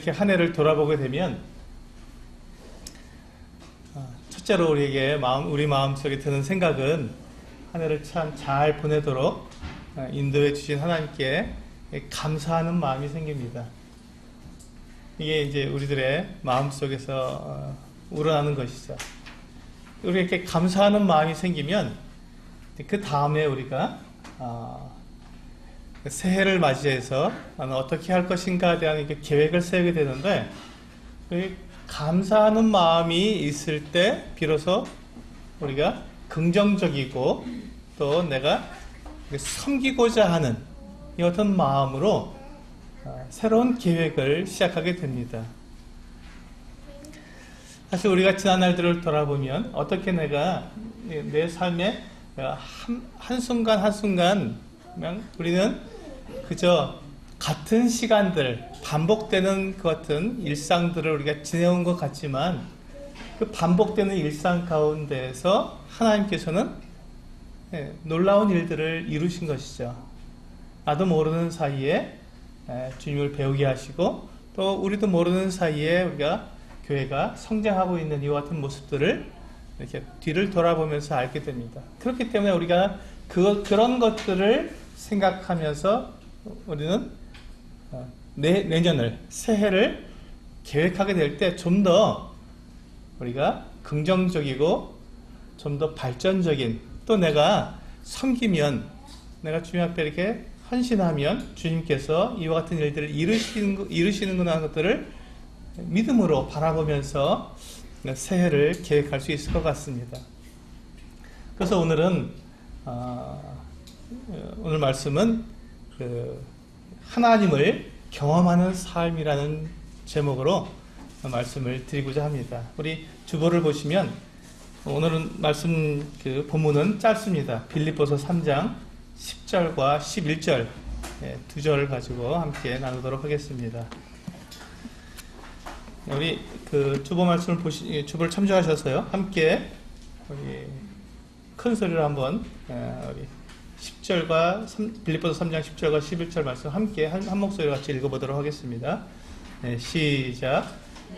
이렇게 한 해를 돌아보게 되면 첫째로 우리에게 우리 마음속에 드는 생각은 한 해를 참 잘 보내도록 인도해 주신 하나님께 감사하는 마음이 생깁니다. 이게 이제 우리들의 마음속에서 우러나는 것이죠. 우리가 이렇게 감사하는 마음이 생기면 그 다음에 우리가 새해를 맞이해서 어떻게 할 것인가에 대한 계획을 세우게 되는데, 감사하는 마음이 있을 때 비로소 우리가 긍정적이고 또 내가 섬기고자 하는 이 어떤 마음으로 새로운 계획을 시작하게 됩니다. 사실 우리가 지난 날들을 돌아보면 어떻게 내가 내 삶에 한순간 한순간 그냥 우리는 그저 같은 시간들, 반복되는 그 같은 일상들을 우리가 지내온 것 같지만, 그 반복되는 일상 가운데에서 하나님께서는 놀라운 일들을 이루신 것이죠. 나도 모르는 사이에 주님을 배우게 하시고, 또 우리도 모르는 사이에 우리가 교회가 성장하고 있는 이와 같은 모습들을 이렇게 뒤를 돌아보면서 알게 됩니다. 그렇기 때문에 우리가 그런 것들을 생각하면서 우리는 내년을, 새해를 계획하게 될 때 좀 더 우리가 긍정적이고 좀 더 발전적인, 또 내가 섬기면, 내가 주님 앞에 이렇게 헌신하면 주님께서 이와 같은 일들을 이루시는구나 하는 것들을 믿음으로 바라보면서 새해를 계획할 수 있을 것 같습니다. 그래서 오늘 말씀은 하나님을 경험하는 삶이라는 제목으로 말씀을 드리고자 합니다. 우리 주보를 보시면 오늘은 말씀 본문은 짧습니다. 빌립보서 3장 10절과 11절 두 절을 가지고 함께 나누도록 하겠습니다. 우리 주보 말씀을 주보를 참조하셔서요, 함께 우리 큰 소리로 한번 우리 10절과 빌립보서 3장 10절과 11절 말씀 함께 한 목소리로 같이 읽어보도록 하겠습니다. 시작.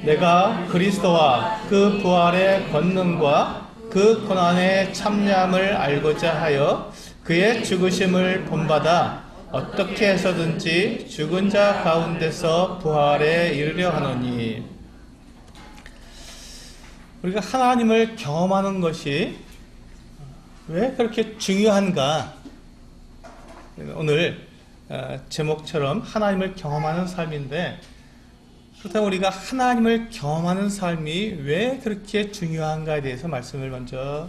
내가 그리스도와 그 부활의 권능과 그 고난의 참여함을 알고자 하여 그의 죽으심을 본받아 어떻게 해서든지 죽은 자 가운데서 부활에 이르려 하노니. 우리가 하나님을 경험하는 것이 왜 그렇게 중요한가? 오늘 제목처럼 하나님을 경험하는 삶인데, 그렇다면 우리가 하나님을 경험하는 삶이 왜 그렇게 중요한가에 대해서 말씀을 먼저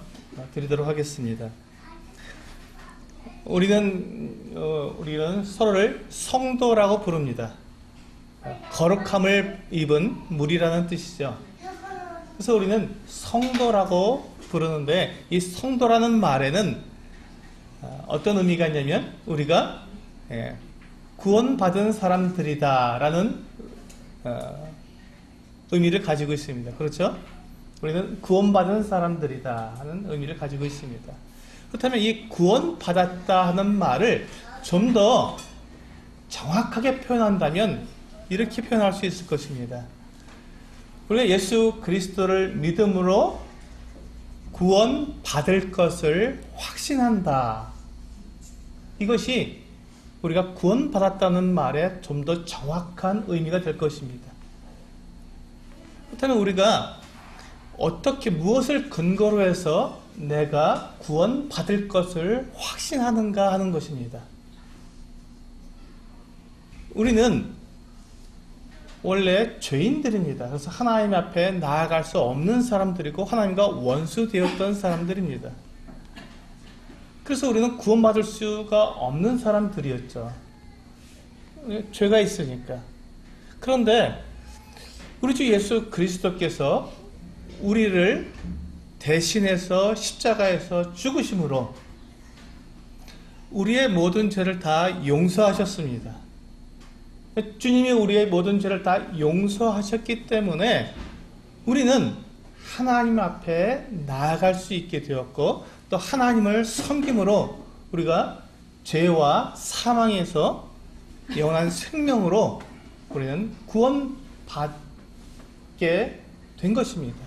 드리도록 하겠습니다. 우리는 서로를 성도라고 부릅니다. 거룩함을 입은 물이라는 뜻이죠. 그래서 우리는 성도라고 부르는데, 이 성도라는 말에는 어떤 의미가 있냐면 우리가 구원받은 사람들이다 라는 의미를 가지고 있습니다. 그렇죠? 우리는 구원받은 사람들이다 하는 의미를 가지고 있습니다. 그렇다면 이 구원받았다 하는 말을 좀 더 정확하게 표현한다면 이렇게 표현할 수 있을 것입니다. 우리가 예수 그리스도를 믿음으로 구원받을 것을 확신한다. 이것이 우리가 구원받았다는 말에 좀 더 정확한 의미가 될 것입니다. 그렇다면 우리가 어떻게, 무엇을 근거로 해서 내가 구원받을 것을 확신하는가 하는 것입니다. 우리는 원래 죄인들입니다. 그래서 하나님 앞에 나아갈 수 없는 사람들이고 하나님과 원수 되었던 사람들입니다. 그래서 우리는 구원받을 수가 없는 사람들이었죠. 죄가 있으니까. 그런데 우리 주 예수 그리스도께서 우리를 대신해서 십자가에서 죽으심으로 우리의 모든 죄를 다 용서하셨습니다. 주님이 우리의 모든 죄를 다 용서하셨기 때문에 우리는 하나님 앞에 나아갈 수 있게 되었고, 또 하나님을 섬김으로 우리가 죄와 사망에서 영원한 생명으로 우리는 구원받았습니다. 받게 된 것입니다.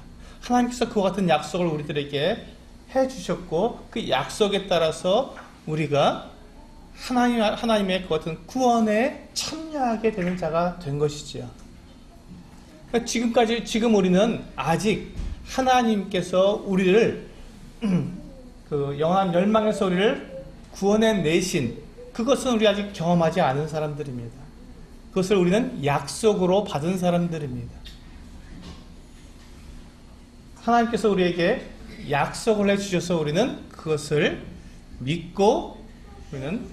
하나님께서 그와 같은 약속을 우리들에게 해주셨고 그 약속에 따라서 우리가 하나님의 그 같은 구원에 참여하게 되는 자가 된 것이지요. 그러니까 지금 우리는 아직 하나님께서 우리를 그 영원한 멸망에서 우리를 구원해 내신 그것은 우리 아직 경험하지 않은 사람들입니다. 그것을 우리는 약속으로 받은 사람들입니다. 하나님께서 우리에게 약속을 해주셔서 우리는 그것을 믿고 우리는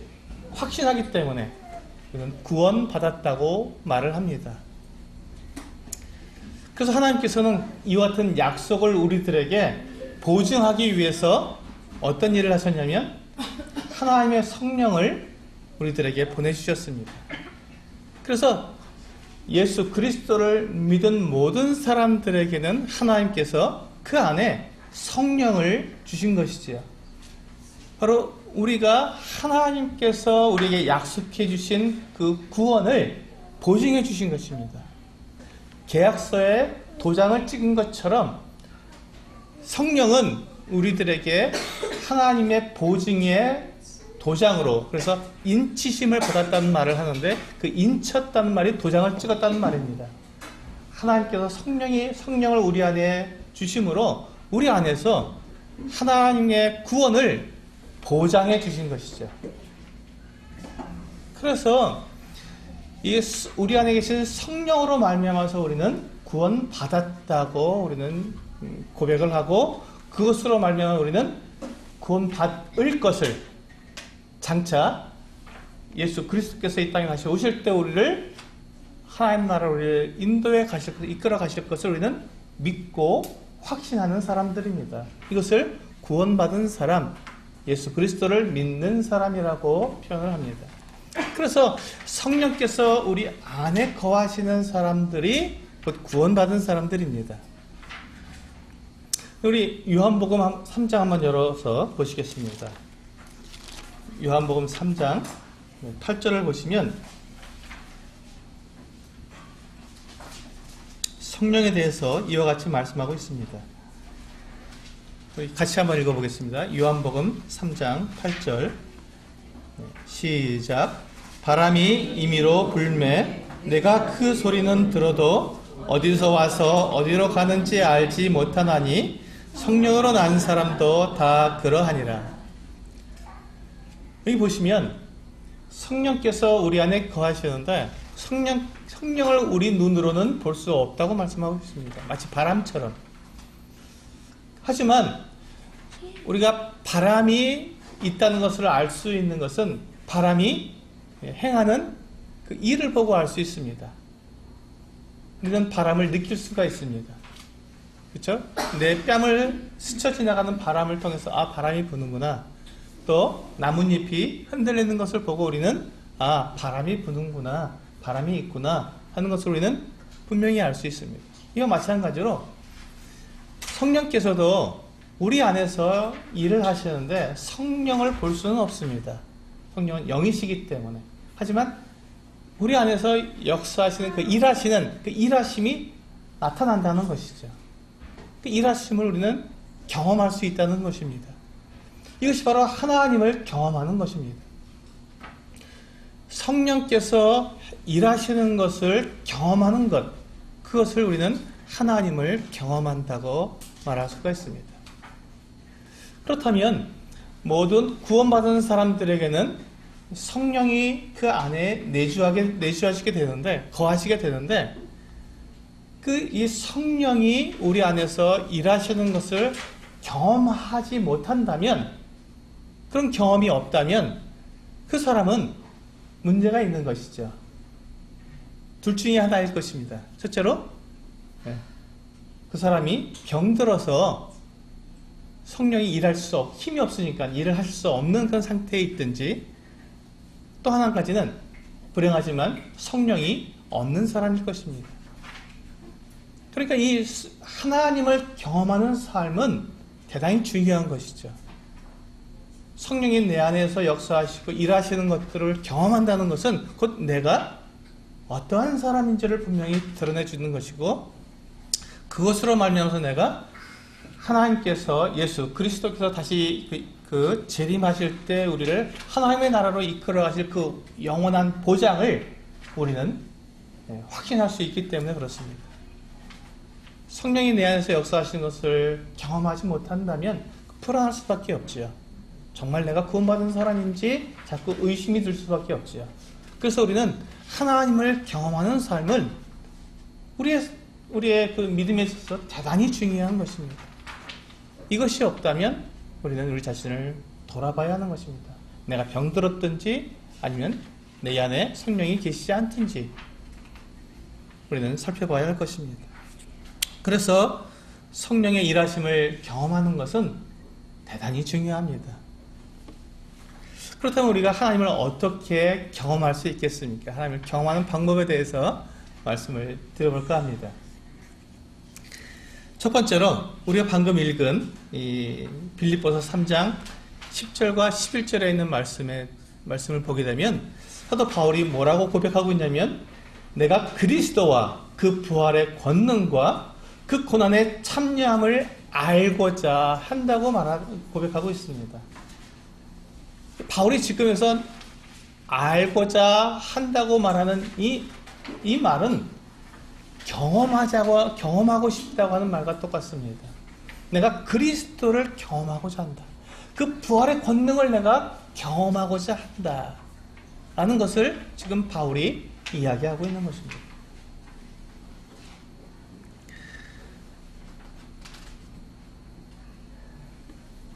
확신하기 때문에 우리는 구원받았다고 말을 합니다. 그래서 하나님께서는 이와 같은 약속을 우리들에게 보증하기 위해서 어떤 일을 하셨냐면 하나님의 성령을 우리들에게 보내주셨습니다. 그래서 예수 그리스도를 믿은 모든 사람들에게는 하나님께서 그 안에 성령을 주신 것이지요. 바로 우리가 하나님께서 우리에게 약속해 주신 그 구원을 보증해 주신 것입니다. 계약서에 도장을 찍은 것처럼 성령은 우리들에게 하나님의 보증의 도장으로, 그래서 인치심을 받았다는 말을 하는데 그 인쳤다는 말이 도장을 찍었다는 말입니다. 하나님께서 성령을 우리 안에 주심으로 우리 안에서 하나님의 구원을 보장해 주신 것이죠. 그래서 우리 안에 계신 성령으로 말미암아서 우리는 구원받았다고 우리는 고백을 하고 그것으로 말미암아 우리는 구원받을 것을 장차 예수 그리스도께서 이 땅에 다시 오실 때 우리를 하나님 나라로 우리를 인도해 가실 것을, 이끌어 가실 것을 우리는 믿고 확신하는 사람들입니다. 이것을 구원받은 사람, 예수 그리스도를 믿는 사람이라고 표현을 합니다. 그래서 성령께서 우리 안에 거하시는 사람들이 곧 구원받은 사람들입니다. 우리 요한복음 3장 한번 열어서 보시겠습니다. 요한복음 3장 8절을 보시면 성령에 대해서 이와 같이 말씀하고 있습니다. 같이 한번 읽어보겠습니다. 요한복음 3장 8절 시작. 바람이 임의로 불매 내가 그 소리는 들어도 어디서 와서 어디로 가는지 알지 못하나니 성령으로 난 사람도 다 그러하니라. 여기 보시면 성령께서 우리 안에 거하시는데 성령을 우리 눈으로는 볼 수 없다고 말씀하고 있습니다. 마치 바람처럼. 하지만 우리가 바람이 있다는 것을 알 수 있는 것은 바람이 행하는 그 일을 보고 알 수 있습니다. 우리는 바람을 느낄 수가 있습니다. 그렇죠? 내 뺨을 스쳐 지나가는 바람을 통해서 아, 바람이 부는구나. 또 나뭇잎이 흔들리는 것을 보고 우리는 아, 바람이 부는구나, 바람이 있구나 하는 것을 우리는 분명히 알 수 있습니다. 이와 마찬가지로 성령께서도 우리 안에서 일을 하시는데 성령을 볼 수는 없습니다. 성령은 영이시기 때문에. 하지만 우리 안에서 역사하시는 그 일하심이 나타난다는 것이죠. 그 일하심을 우리는 경험할 수 있다는 것입니다. 이것이 바로 하나님을 경험하는 것입니다. 성령께서 일하시는 것을 경험하는 것, 그것을 우리는 하나님을 경험한다고 말할 수가 있습니다. 그렇다면 모든 구원받은 사람들에게는 성령이 그 안에 내주하시게 되는데, 거하시게 되는데, 이 성령이 우리 안에서 일하시는 것을 경험하지 못한다면, 그런 경험이 없다면 그 사람은 문제가 있는 것이죠. 둘 중에 하나일 것입니다. 첫째로 그 사람이 병들어서 성령이 힘이 없으니까 일을 하실 수 없는 그런 상태에 있든지, 또 한 가지는 불행하지만 성령이 없는 사람일 것입니다. 그러니까 이 하나님을 경험하는 삶은 대단히 중요한 것이죠. 성령이 내 안에서 역사하시고 일하시는 것들을 경험한다는 것은 곧 내가 어떠한 사람인지를 분명히 드러내 주는 것이고, 그것으로 말미암아서 내가 하나님께서, 예수 그리스도께서 다시 그 재림하실 때 우리를 하나님의 나라로 이끌어 가실 그 영원한 보장을 우리는 확신할 수 있기 때문에 그렇습니다. 성령이 내 안에서 역사하시는 것을 경험하지 못한다면 불안할 수밖에 없지요. 정말 내가 구원받은 사람인지 자꾸 의심이 들 수밖에 없지요. 그래서 우리는 하나님을 경험하는 삶은 우리의 그 믿음에 있어서 대단히 중요한 것입니다. 이것이 없다면 우리는 우리 자신을 돌아봐야 하는 것입니다. 내가 병들었든지 아니면 내 안에 성령이 계시지 않든지 우리는 살펴봐야 할 것입니다. 그래서 성령의 일하심을 경험하는 것은 대단히 중요합니다. 그렇다면 우리가 하나님을 어떻게 경험할 수 있겠습니까? 하나님을 경험하는 방법에 대해서 말씀을 드려볼까 합니다. 첫 번째로 우리가 방금 읽은 이 빌립보서 3장 10절과 11절에 있는 말씀을 보게 되면 사도 바울이 뭐라고 고백하고 있냐면, 내가 그리스도와 그 부활의 권능과 그 고난의 참여함을 알고자 한다고 고백하고 있습니다. 바울이 지금에서 알고자 한다고 말하는 이 말은 경험하고 싶다고 하는 말과 똑같습니다. 내가 그리스도를 경험하고자 한다. 그 부활의 권능을 내가 경험하고자 한다. 라는 것을 지금 바울이 이야기하고 있는 것입니다.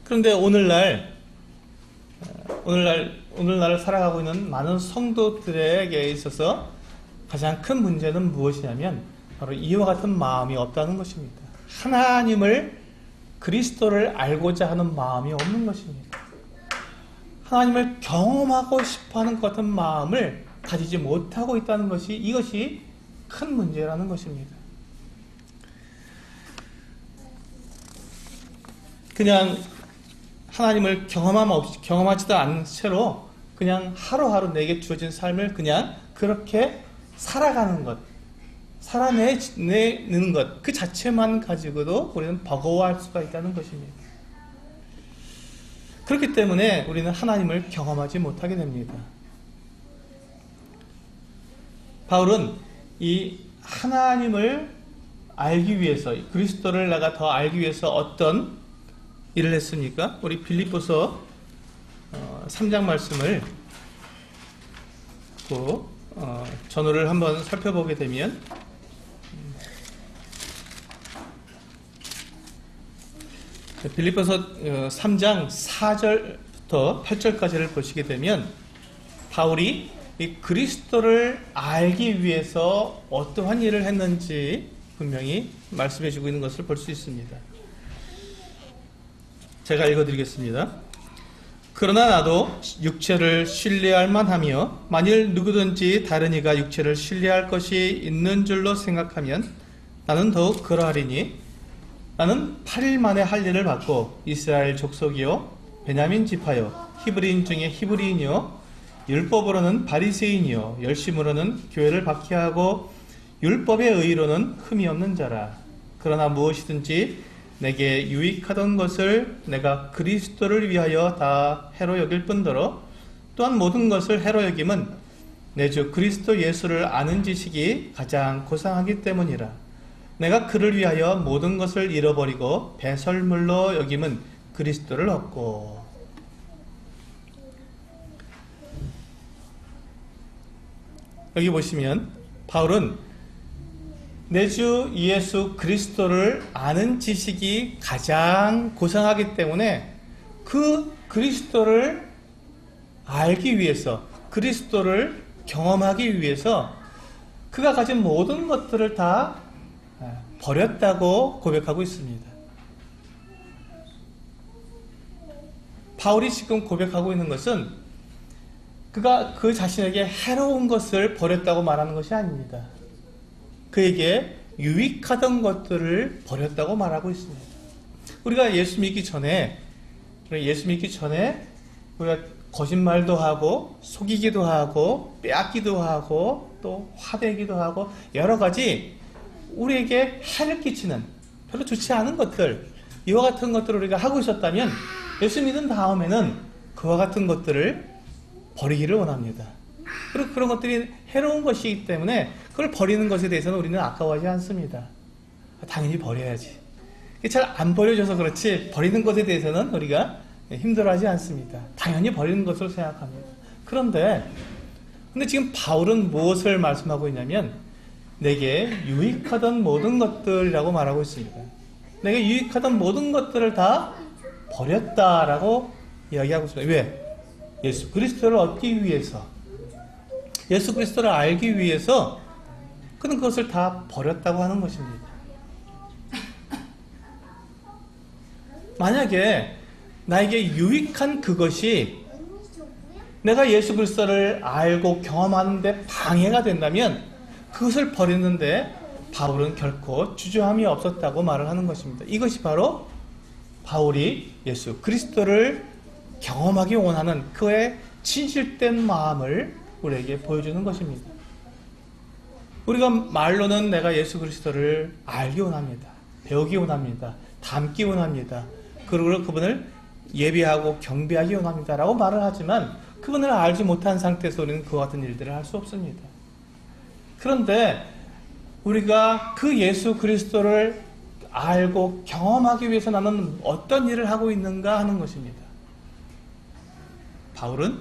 그런데 오늘날 살아가고 있는 많은 성도들에게 있어서 가장 큰 문제는 무엇이냐면 바로 이와 같은 마음이 없다는 것입니다. 하나님을, 그리스도를 알고자 하는 마음이 없는 것입니다. 하나님을 경험하고 싶어하는 것 같은 마음을 가지지 못하고 있다는 것이, 이것이 큰 문제라는 것입니다. 그냥 하나님을 경험하지도 않은 채로 그냥 하루하루 내게 주어진 삶을 그냥 그렇게 살아가는 것, 살아내는 것, 그 자체만 가지고도 우리는 버거워할 수가 있다는 것입니다. 그렇기 때문에 우리는 하나님을 경험하지 못하게 됩니다. 바울은 이 하나님을 알기 위해서, 그리스도를 내가 더 알기 위해서 어떤 일을 했습니까? 우리 빌립보서 3장 말씀을 전후를 한번 살펴보게 되면, 빌립보서 3장 4절부터 8절까지를 보시게 되면 바울이 이 그리스도를 알기 위해서 어떠한 일을 했는지 분명히 말씀해 주고 있는 것을 볼 수 있습니다. 제가 읽어드리겠습니다. 그러나 나도 육체를 신뢰할 만하며 만일 누구든지 다른 이가 육체를 신뢰할 것이 있는 줄로 생각하면 나는 더욱 그러하리니, 나는 8일 만에 할 일을 받고 이스라엘 족속이요 베냐민 지파요 히브리인 중에 히브리인이요 율법으로는 바리새인이요 열심으로는 교회를 박해하고 율법의 의로는 흠이 없는 자라. 그러나 무엇이든지 내게 유익하던 것을 내가 그리스도를 위하여 다 해로 여길 뿐더러 또한 모든 것을 해로 여김은 내 주 그리스도 예수를 아는 지식이 가장 고상하기 때문이라. 내가 그를 위하여 모든 것을 잃어버리고 배설물로 여김은 그리스도를 얻고. 여기 보시면 바울은 내 주 예수 그리스도를 아는 지식이 가장 고상하기 때문에 그 그리스도를 알기 위해서, 그리스도를 경험하기 위해서 그가 가진 모든 것들을 다 버렸다고 고백하고 있습니다. 바울이 지금 고백하고 있는 것은 그가 그 자신에게 해로운 것을 버렸다고 말하는 것이 아닙니다. 그에게 유익하던 것들을 버렸다고 말하고 있습니다. 우리가 예수 믿기 전에 우리가 거짓말도 하고 속이기도 하고 빼앗기도 하고 또 화내기도 하고 여러 가지 우리에게 해를 끼치는 별로 좋지 않은 것들, 이와 같은 것들을 우리가 하고 있었다면 예수 믿은 다음에는 그와 같은 것들을 버리기를 원합니다. 그리고 그런 것들이 해로운 것이기 때문에 그걸 버리는 것에 대해서는 우리는 아까워하지 않습니다. 당연히 버려야지. 잘 안 버려져서 그렇지 버리는 것에 대해서는 우리가 힘들어하지 않습니다. 당연히 버리는 것으로 생각합니다. 근데 지금 바울은 무엇을 말씀하고 있냐면 내게 유익하던 모든 것들이라고 말하고 있습니다. 내게 유익하던 모든 것들을 다 버렸다라고 이야기하고 있습니다. 왜? 예수 그리스도를 얻기 위해서, 예수 그리스도를 알기 위해서 그는 그것을 다 버렸다고 하는 것입니다. 만약에 나에게 유익한 그것이 내가 예수 그리스도를 알고 경험하는데 방해가 된다면 그것을 버리는데 바울은 결코 주저함이 없었다고 말을 하는 것입니다. 이것이 바로 바울이 예수 그리스도를 경험하기 원하는 그의 진실된 마음을 우리에게 보여주는 것입니다. 우리가 말로는 내가 예수 그리스도를 알기 원합니다. 배우기 원합니다. 닮기 원합니다. 그리고 그분을 예배하고 경배하기 원합니다 라고 말을 하지만 그분을 알지 못한 상태에서 우리는 그와 같은 일들을 할 수 없습니다. 그런데 우리가 그 예수 그리스도를 알고 경험하기 위해서 나는 어떤 일을 하고 있는가 하는 것입니다. 바울은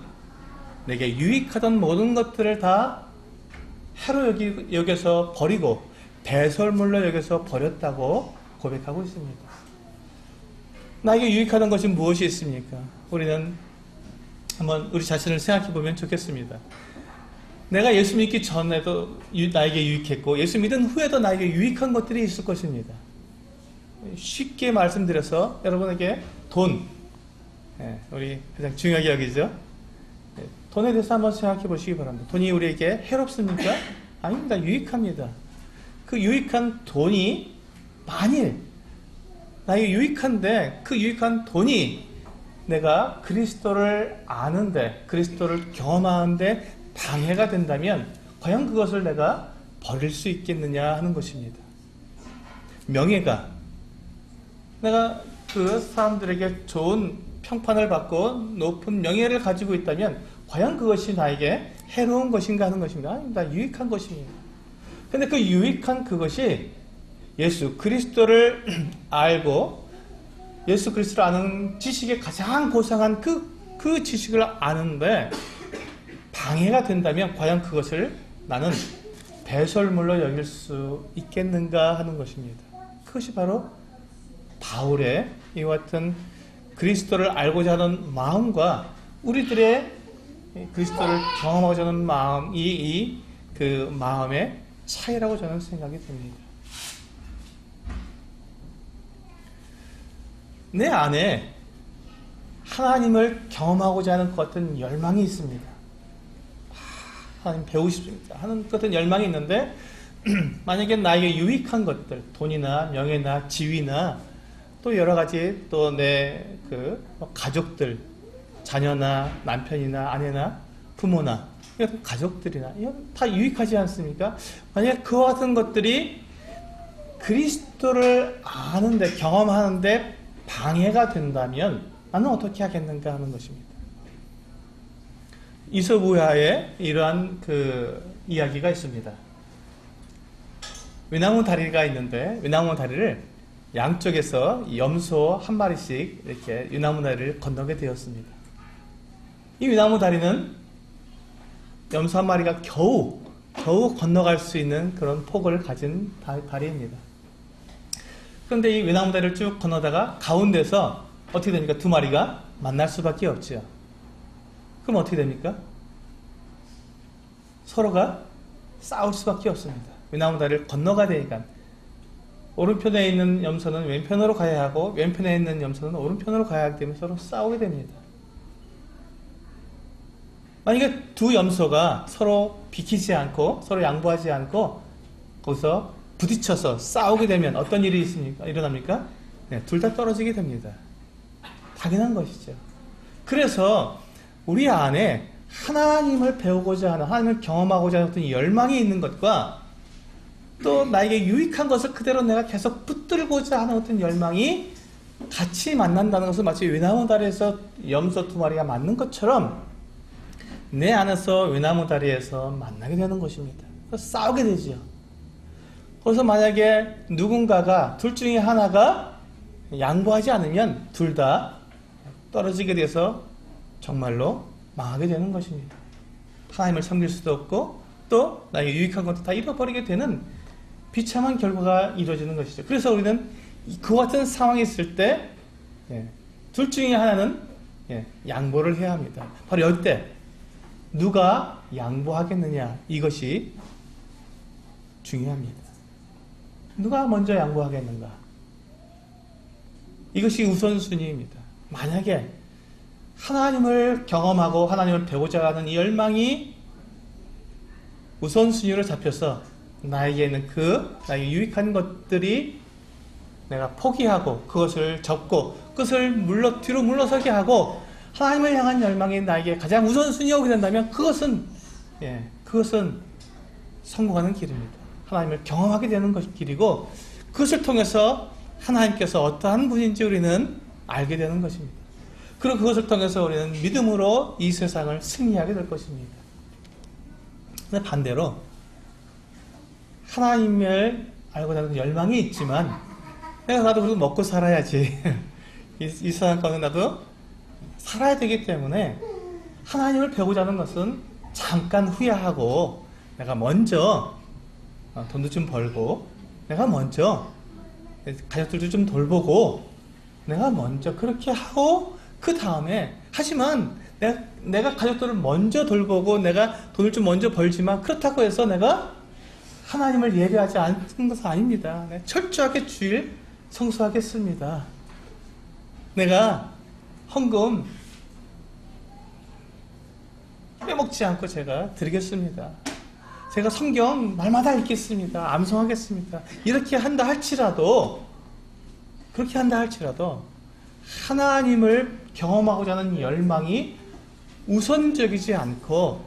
내게 유익하던 모든 것들을 다 해로 여겨서 버리고 배설물로 여겨서 버렸다고 고백하고 있습니다. 나에게 유익하던 것이 무엇이 있습니까? 우리는 한번 우리 자신을 생각해 보면 좋겠습니다. 내가 예수 믿기 전에도 나에게 유익했고 예수 믿은 후에도 나에게 유익한 것들이 있을 것입니다. 쉽게 말씀드려서 여러분에게 돈, 우리 가장 중요하게 여기죠. 돈에 대해서 한번 생각해 보시기 바랍니다. 돈이 우리에게 해롭습니까? 아닙니다. 유익합니다. 그 유익한 돈이 만일 나에게 유익한데 그 유익한 돈이 내가 그리스도를 아는데 그리스도를 경험하는데 방해가 된다면 과연 그것을 내가 버릴 수 있겠느냐 하는 것입니다. 명예가 내가 그 사람들에게 좋은 평판을 받고 높은 명예를 가지고 있다면 과연 그것이 나에게 해로운 것인가 하는 것입니다. 아닙니다. 유익한 것입니다. 근데 그 유익한 그것이 예수 그리스도를 알고 예수 그리스도를 아는 지식의 가장 고상한 그 지식을 아는데 방해가 된다면 과연 그것을 나는 배설물로 여길 수 있겠는가 하는 것입니다. 그것이 바로 바울의 이와 같은 그리스도를 알고자 하는 마음과 우리들의 그리스도를 경험하고자 하는 마음이 그 마음의 차이라고 저는 생각이 듭니다. 내 안에 하나님을 경험하고자 하는 것 같은 열망이 있습니다. 하나님 배우고 싶습니다 하는 것 같은 열망이 있는데 만약에 나에게 유익한 것들, 돈이나 명예나 지위나 또 여러 가지 또 내 가족들, 자녀나 남편이나 아내나 부모나 이런 가족들이나 이건 다 유익하지 않습니까? 만약에 그와 같은 것들이 그리스도를 아는데 경험하는데 방해가 된다면 나는 어떻게 하겠는가 하는 것입니다. 이소부야에 이러한 이야기가 있습니다. 외나무 다리가 있는데 외나무 다리를 양쪽에서 염소 한 마리씩 이렇게 외나무 다리를 건너게 되었습니다. 이 외나무 다리는 염소 한 마리가 겨우 건너갈 수 있는 그런 폭을 가진 다리입니다. 그런데 이 외나무 다리를 쭉 건너다가 가운데서 어떻게 됩니까? 두 마리가 만날 수밖에 없죠. 그럼 어떻게 됩니까? 서로가 싸울 수밖에 없습니다. 외나무 다리를 건너가야 되니까 오른편에 있는 염소는 왼편으로 가야 하고 왼편에 있는 염소는 오른편으로 가야 하기 때문에 서로 싸우게 됩니다. 만약에 두 염소가 서로 비키지 않고 서로 양보하지 않고 거기서 부딪혀서 싸우게 되면 어떤 일이 일어납니까? 네, 둘 다 떨어지게 됩니다. 당연한 것이죠. 그래서 우리 안에 하나님을 배우고자 하는, 하나님을 경험하고자 하는 어떤 열망이 있는 것과 또 나에게 유익한 것을 그대로 내가 계속 붙들고자 하는 어떤 열망이 같이 만난다는 것은 마치 외나무 다리에서 염소 두 마리가 맞는 것처럼 내 안에서 외나무 다리에서 만나게 되는 것입니다. 그래서 싸우게 되지요. 그래서 만약에 누군가가 둘 중에 하나가 양보하지 않으면 둘 다 떨어지게 돼서 정말로 망하게 되는 것입니다. 하나님을 섬길 수도 없고 또 나에게 유익한 것도 다 잃어버리게 되는 비참한 결과가 이루어지는 것이죠. 그래서 우리는 그와 같은 상황이 있을 때 둘 중에 하나는 양보를 해야 합니다. 바로 이때 누가 양보하겠느냐, 이것이 중요합니다. 누가 먼저 양보하겠는가, 이것이 우선순위입니다. 만약에 하나님을 경험하고 하나님을 배우자 하는 이 열망이 우선순위로 잡혀서 나에게는 나에게 유익한 것들이 내가 포기하고 그것을 접고 그것을 뒤로 물러서게 하고 하나님을 향한 열망이 나에게 가장 우선순위가 오게 된다면 그것은 성공하는 길입니다. 하나님을 경험하게 되는 길이고 그것을 통해서 하나님께서 어떠한 분인지 우리는 알게 되는 것입니다. 그리고 그것을 통해서 우리는 믿음으로 이 세상을 승리하게 될 것입니다. 근데 반대로 하나님을 알고자 하는 열망이 있지만 나도 그래도 먹고 살아야지 이 세상 가운데 나도 살아야 되기 때문에 하나님을 배우자 하는 것은 잠깐 후회하고 내가 먼저 돈도 좀 벌고 내가 먼저 가족들도 좀 돌보고 내가 먼저 그렇게 하고 그 다음에, 하지만 내가 가족들을 먼저 돌보고 내가 돈을 좀 먼저 벌지만 그렇다고 해서 내가 하나님을 예배하지 않는 것은 아닙니다. 내가 철저하게 주일 성수하겠습니다. 내가 헌금 빼먹지 않고 제가 드리겠습니다. 제가 성경 날마다 읽겠습니다. 암송하겠습니다. 이렇게 한다 할지라도, 그렇게 한다 할지라도 하나님을 경험하고자 하는 열망이 우선적이지 않고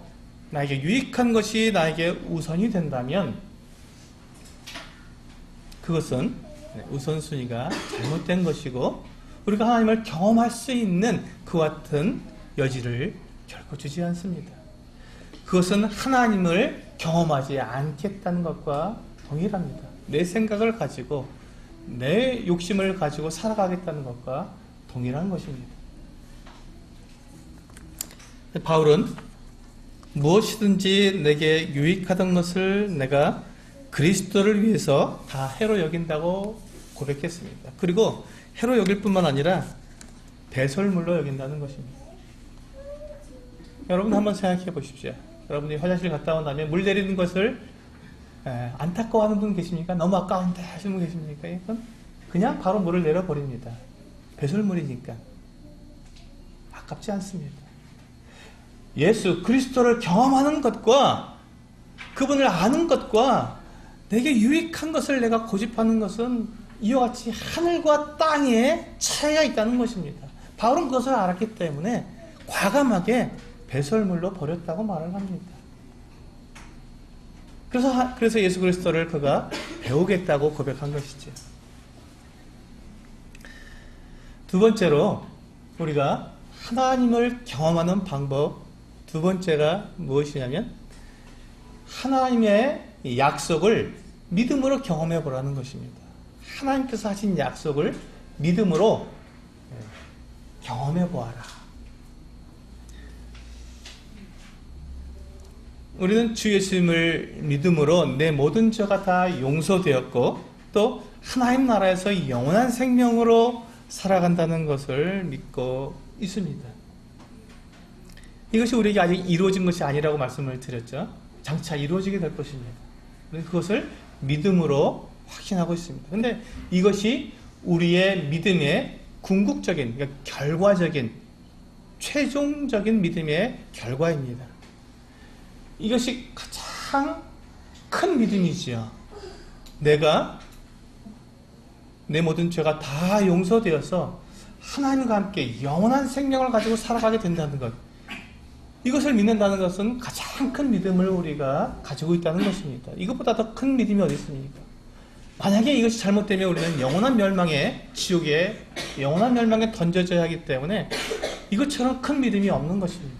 나에게 유익한 것이 나에게 우선이 된다면 그것은 우선순위가 잘못된 것이고 우리가 하나님을 경험할 수 있는 그와 같은 여지를 결코 주지 않습니다. 그것은 하나님을 경험하지 않겠다는 것과 동일합니다. 내 생각을 가지고 내 욕심을 가지고 살아가겠다는 것과 동일한 것입니다. 바울은 무엇이든지 내게 유익하던 것을 내가 그리스도를 위해서 다 해로 여긴다고 고백했습니다. 그리고 해로 여길 뿐만 아니라 배설물로 여긴다는 것입니다. 여러분 한번 생각해 보십시오. 여러분이 화장실 갔다 온 다음에 물 내리는 것을 안타까워하는 분 계십니까? 너무 아까운데 하시는 분 계십니까? 이건 그냥 바로 물을 내려버립니다. 배설물이니까 아깝지 않습니다. 예수 그리스도를 경험하는 것과 그분을 아는 것과 내게 유익한 것을 내가 고집하는 것은 이와 같이 하늘과 땅의 차이가 있다는 것입니다. 바울은 그것을 알았기 때문에 과감하게 배설물로 버렸다고 말을 합니다. 그래서 예수 그리스도를 그가 배우겠다고 고백한 것이죠. 두 번째로 우리가 하나님을 경험하는 방법, 두 번째가 무엇이냐면 하나님의 약속을 믿음으로 경험해 보라는 것입니다. 하나님께서 하신 약속을 믿음으로 경험해 보아라. 우리는 주 예수님을 믿음으로 내 모든 죄가 다 용서되었고 또 하나님 나라에서 영원한 생명으로 살아간다는 것을 믿고 있습니다. 이것이 우리에게 아직 이루어진 것이 아니라고 말씀을 드렸죠. 장차 이루어지게 될 것입니다. 그것을 믿음으로 확신하고 있습니다. 그런데 이것이 우리의 믿음의 궁극적인, 그러니까 결과적인, 최종적인 믿음의 결과입니다. 이것이 가장 큰 믿음이지요. 내가 내 모든 죄가 다 용서되어서 하나님과 함께 영원한 생명을 가지고 살아가게 된다는 것. 이것을 믿는다는 것은 가장 큰 믿음을 우리가 가지고 있다는 것입니다. 이것보다 더 큰 믿음이 어디 있습니까? 만약에 이것이 잘못되면 우리는 영원한 멸망에, 지옥에 영원한 멸망에 던져져야 하기 때문에 이것처럼 큰 믿음이 없는 것입니다.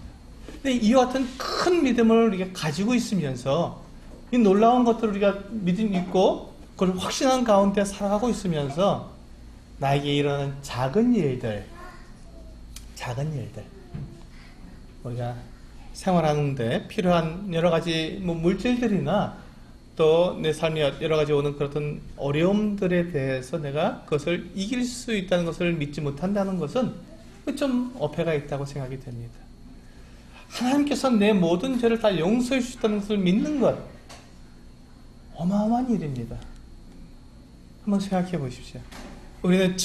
근데 이와 같은 큰 믿음을 우리가 가지고 있으면서 이 놀라운 것들을 우리가 믿음 있고 그걸 확신한 가운데 살아가고 있으면서 나에게 일어나는 작은 일들 우리가 생활하는데 필요한 여러 가지 물질들이나 또 내 삶에 여러 가지 오는 그런 어려움들에 대해서 내가 그것을 이길 수 있다는 것을 믿지 못한다는 것은 좀 어폐가 있다고 생각이 됩니다. 하나님께서 내 모든 죄를 다 용서해 주셨다는 것을 믿는 것, 어마어마한 일입니다. 한번 생각해 보십시오. 우리는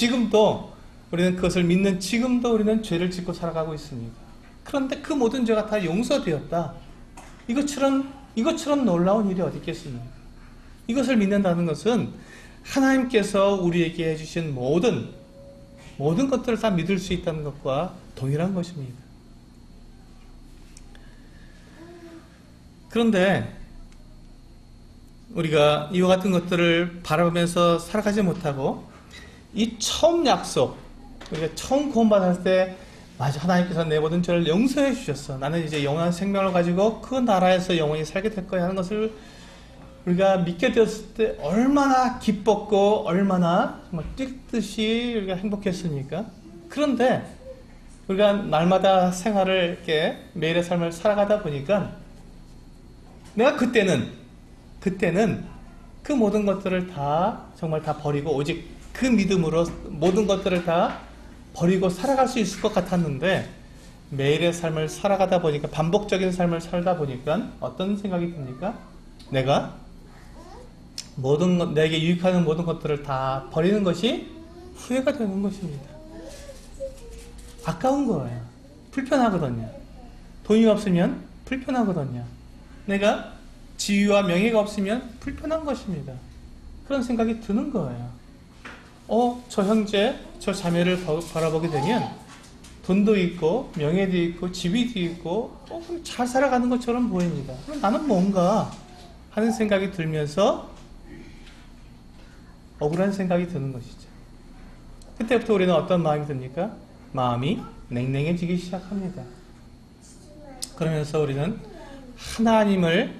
그것을 믿는 지금도 우리는 죄를 짓고 살아가고 있습니다. 그런데 그 모든 죄가 다 용서되었다. 이것처럼 놀라운 일이 어디 있겠습니까? 이것을 믿는다는 것은 하나님께서 우리에게 해주신 모든 것들을 다 믿을 수 있다는 것과 동일한 것입니다. 그런데 우리가 이와 같은 것들을 바라보면서 살아가지 못하고 이 처음 약속, 우리가 처음 구원받았을 때 맞아, 하나님께서 내 모든 죄를 용서해 주셨어. 나는 이제 영원한 생명을 가지고 그 나라에서 영원히 살게 될 거야 하는 것을 우리가 믿게 되었을 때 얼마나 기뻤고 얼마나 정말 뛰듯이 우리가 행복했습니까? 그런데 우리가 날마다 생활을 이렇게 매일의 삶을 살아가다 보니까 내가 그때는 그 모든 것들을 정말 다 버리고 오직 그 믿음으로 모든 것들을 다 버리고 살아갈 수 있을 것 같았는데 매일의 삶을 살아가다 보니까 반복적인 삶을 살다 보니까 어떤 생각이 듭니까? 내가 내게 유익하는 모든 것들을 다 버리는 것이 후회가 되는 것입니다. 아까운 거예요. 불편하거든요. 돈이 없으면 불편하거든요. 내가 지위와 명예가 없으면 불편한 것입니다. 그런 생각이 드는 거예요. 저 형제, 저 자매를 바라보게 되면 돈도 있고 명예도 있고 지위도 있고 잘 살아가는 것처럼 보입니다. 그럼 나는 뭔가 하는 생각이 들면서 억울한 생각이 드는 것이죠. 그때부터 우리는 어떤 마음이 듭니까? 마음이 냉랭해지기 시작합니다. 그러면서 우리는 하나님을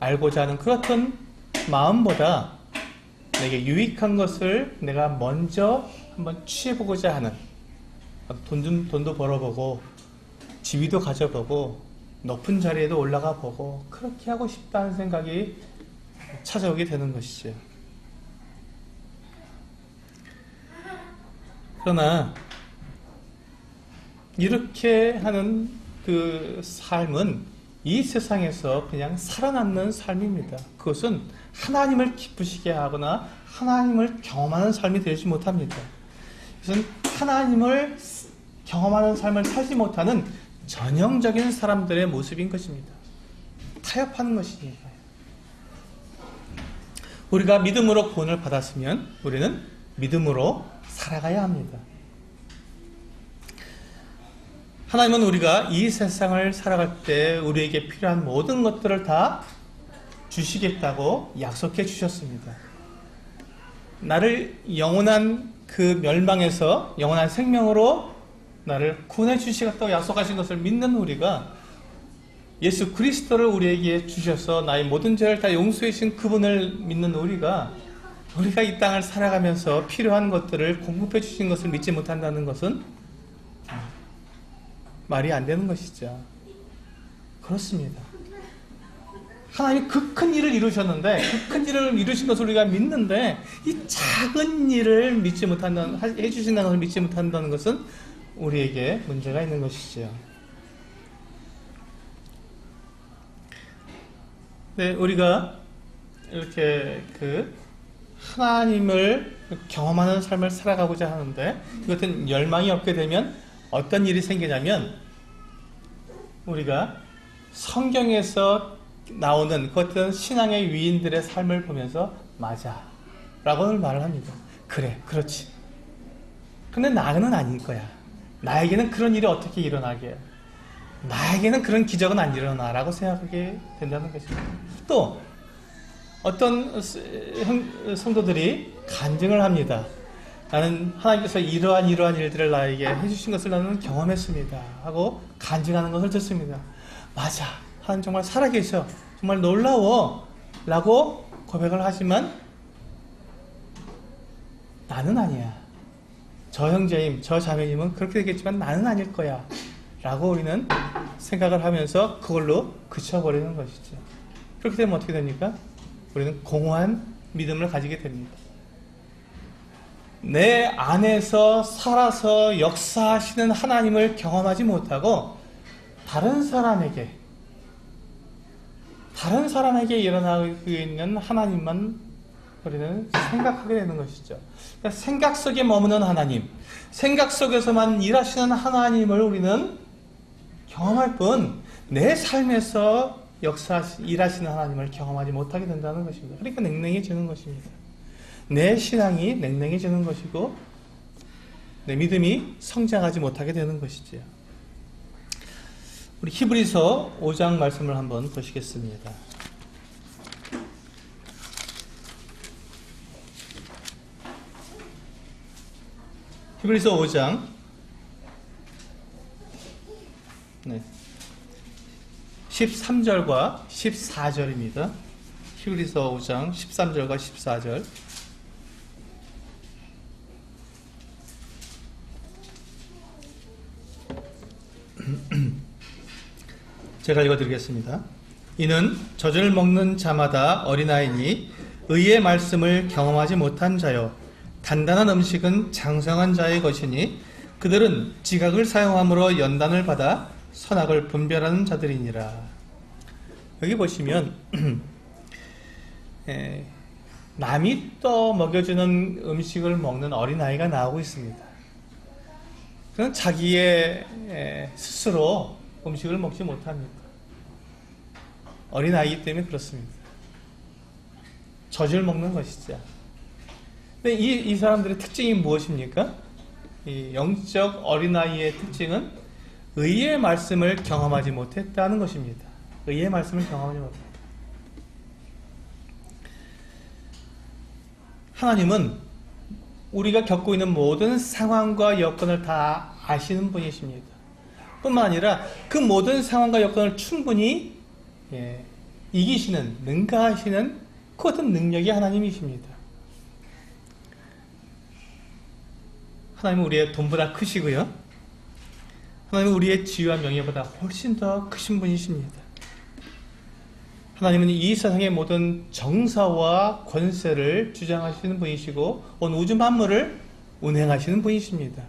알고자 하는 그렇던 마음보다 내게 유익한 것을 내가 먼저 한번 취해보고자 하는, 돈도 벌어보고 지위도 가져보고 높은 자리에도 올라가 보고 그렇게 하고 싶다는 생각이 찾아오게 되는 것이죠. 그러나 이렇게 하는 그 삶은 이 세상에서 그냥 살아남는 삶입니다. 그것은 하나님을 기쁘시게 하거나 하나님을 경험하는 삶이 되지 못합니다. 그것은 하나님을 경험하는 삶을 살지 못하는 전형적인 사람들의 모습인 것입니다. 타협하는 것이니까요. 우리가 믿음으로 구원을 받았으면 우리는 믿음으로 살아가야 합니다. 하나님은 우리가 이 세상을 살아갈 때 우리에게 필요한 모든 것들을 다 주시겠다고 약속해 주셨습니다. 나를 영원한 그 멸망에서 영원한 생명으로 나를 구원해 주시겠다고 약속하신 것을 믿는 우리가 예수 그리스도를 우리에게 주셔서 나의 모든 죄를 다 용서해 주신 그분을 믿는 우리가 이 땅을 살아가면서 필요한 것들을 공급해 주신 것을 믿지 못한다는 것은 말이 안 되는 것이죠. 그렇습니다. 하나님이 그 큰 일을 이루셨는데 그 큰 일을 이루신 것을 우리가 믿는데 이 작은 일을 믿지 못한다는, 해주신다는 것을 믿지 못한다는 것은 우리에게 문제가 있는 것이죠. 네, 우리가 이렇게 하나님을 경험하는 삶을 살아가고자 하는데 이것은 열망이 없게 되면 어떤 일이 생기냐면 우리가 성경에서 나오는 그 어떤 신앙의 위인들의 삶을 보면서 맞아 라고 말을 합니다. 그래, 그렇지. 근데 나는 아닐 거야. 나에게는 그런 일이 어떻게 일어나게. 나에게는 그런 기적은 안 일어나라고 생각하게 된다는 것입니다. 또 어떤 성도들이 간증을 합니다. 나는 하나님께서 이러한 일들을 나에게 해주신 것을 나는 경험했습니다 하고 간증하는 것을 듣습니다. 맞아, 하나님 정말 살아계셔, 정말 놀라워 라고 고백을 하지만 나는 아니야, 저 형제님, 저 자매님은 그렇게 되겠지만 나는 아닐 거야 라고 우리는 생각을 하면서 그걸로 그쳐버리는 것이죠. 그렇게 되면 어떻게 됩니까? 우리는 공허한 믿음을 가지게 됩니다. 내 안에서 살아서 역사하시는 하나님을 경험하지 못하고 다른 사람에게 일어나고 있는 하나님만 우리는 생각하게 되는 것이죠. 그러니까 생각 속에 머무는 하나님, 생각 속에서만 일하시는 하나님을 우리는 경험할 뿐 내 삶에서 일하시는 하나님을 경험하지 못하게 된다는 것입니다. 그러니까 냉랭해지는 것입니다. 내 신앙이 냉랭해지는 것이고 내 믿음이 성장하지 못하게 되는 것이지요. 우리 히브리서 5장 말씀을 한번 보시겠습니다. 히브리서 5장 13절과 14절입니다. 히브리서 5장 13절과 14절. 제가 읽어드리겠습니다. 이는 젖을 먹는 자마다 어린아이니 의의 말씀을 경험하지 못한 자요 단단한 음식은 장성한 자의 것이니 그들은 지각을 사용함으로 연단을 받아 선악을 분별하는 자들이니라. 여기 보시면 남이 또 먹여주는 음식을 먹는 어린아이가 나오고 있습니다. 그는 자기의 스스로 음식을 먹지 못합니다. 어린아이기 때문에 그렇습니다. 젖을 먹는 것이죠. 근데 이 사람들의 특징이 무엇입니까? 이 영적 어린아이의 특징은 의의 말씀을 경험하지 못했다는 것입니다. 의의 말씀을 경험하지 못했다. 하나님은 우리가 겪고 있는 모든 상황과 여건을 다 아시는 분이십니다. 뿐만 아니라 그 모든 상황과 여건을 충분히 이기시는, 능가하시는 그 어떤 능력이 하나님이십니다. 하나님은 우리의 돈보다 크시고요. 하나님은 우리의 지위와 명예보다 훨씬 더 크신 분이십니다. 하나님은 이 세상의 모든 정사와 권세를 주장하시는 분이시고 온 우주 만물을 운행하시는 분이십니다.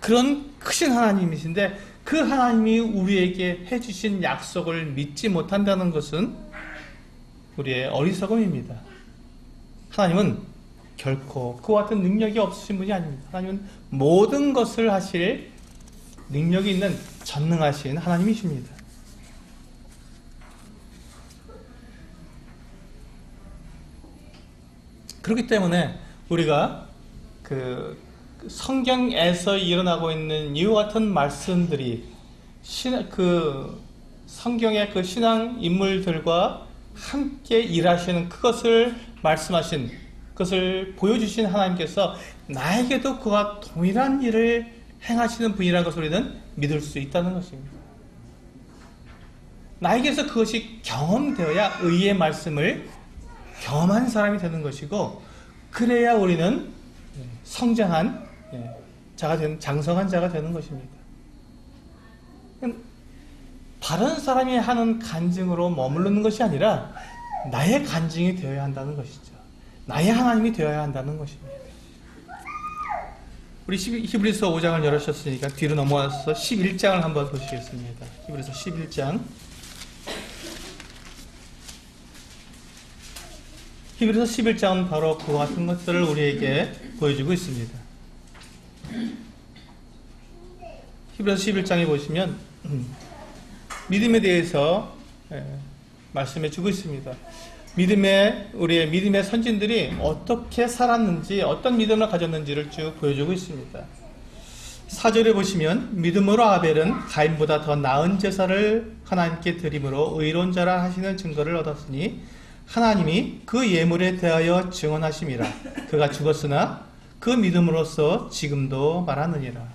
그런 크신 하나님이신데 그 하나님이 우리에게 해주신 약속을 믿지 못한다는 것은 우리의 어리석음입니다. 하나님은 결코 그와 같은 능력이 없으신 분이 아닙니다. 하나님은 모든 것을 하실 능력이 있는 전능하신 하나님이십니다. 그렇기 때문에 우리가 그 성경에서 일어나고 있는 이와 같은 말씀들이 그 성경의 그 신앙 인물들과 함께 일하시는 그것을 말씀하신, 그것을 보여주신 하나님께서 나에게도 그와 동일한 일을 행하시는 분이라는 것을 우리는 믿을 수 있다는 것입니다. 나에게서 그것이 경험되어야 의의 말씀을 경험한 사람이 되는 것이고, 그래야 우리는 성장한 장성한 자가 되는 것입니다. 다른 사람이 하는 간증으로 머무르는 것이 아니라 나의 간증이 되어야 한다는 것이죠. 나의 하나님이 되어야 한다는 것입니다. 우리 히브리서 5장을 열으셨으니까 뒤로 넘어와서 11장을 한번 보시겠습니다. 히브리서 11장. 히브리서 11장은 바로 그와 같은 것들을 우리에게 보여주고 있습니다. 히브리서 11장에 보시면 믿음에 대해서 말씀해 주고 있습니다. 우리의 믿음의 선진들이 어떻게 살았는지, 어떤 믿음을 가졌는지를 쭉 보여주고 있습니다. 4절에 보시면 믿음으로 아벨은 가인보다 더 나은 제사를 하나님께 드림으로 의로운 자라 하시는 증거를 얻었으니 하나님이 그 예물에 대하여 증언하심이라. 그가 죽었으나 그 믿음으로써 지금도 말하느니라.